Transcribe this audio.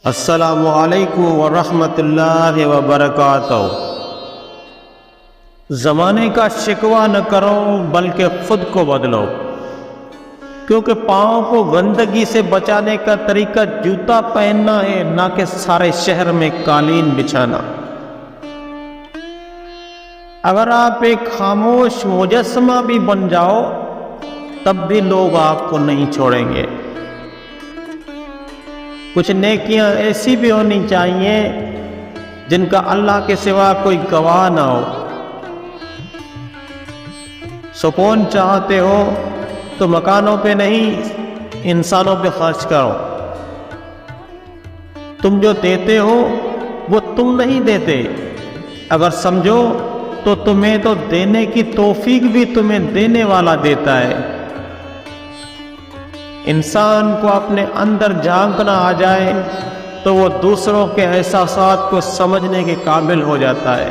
السلام علیکم ورحمۃ اللہ وبرکاتہ۔ زمانے کا شکوہ نہ کرو بلکہ خود کو بدلو، کیونکہ پاؤں کو گندگی سے بچانے کا طریقہ جوتا پہننا ہے، نہ کہ سارے شہر میں قالین بچھانا۔ اگر آپ ایک خاموش مجسمہ بھی بن جاؤ تب بھی لوگ آپ کو نہیں چھوڑیں گے۔ کچھ نیکیاں ایسی بھی ہونی چاہیے جن کا اللہ کے سوا کوئی گواہ نہ ہو۔ سکون چاہتے ہو تو مکانوں پہ نہیں، انسانوں پہ خرچ کرو۔ تم جو دیتے ہو وہ تم نہیں دیتے، اگر سمجھو تو تمہیں تو دینے کی توفیق بھی تمہیں دینے والا دیتا ہے۔ انسان کو اپنے اندر جھانکنا آ جائے تو وہ دوسروں کے احساسات کو سمجھنے کے قابل ہو جاتا ہے۔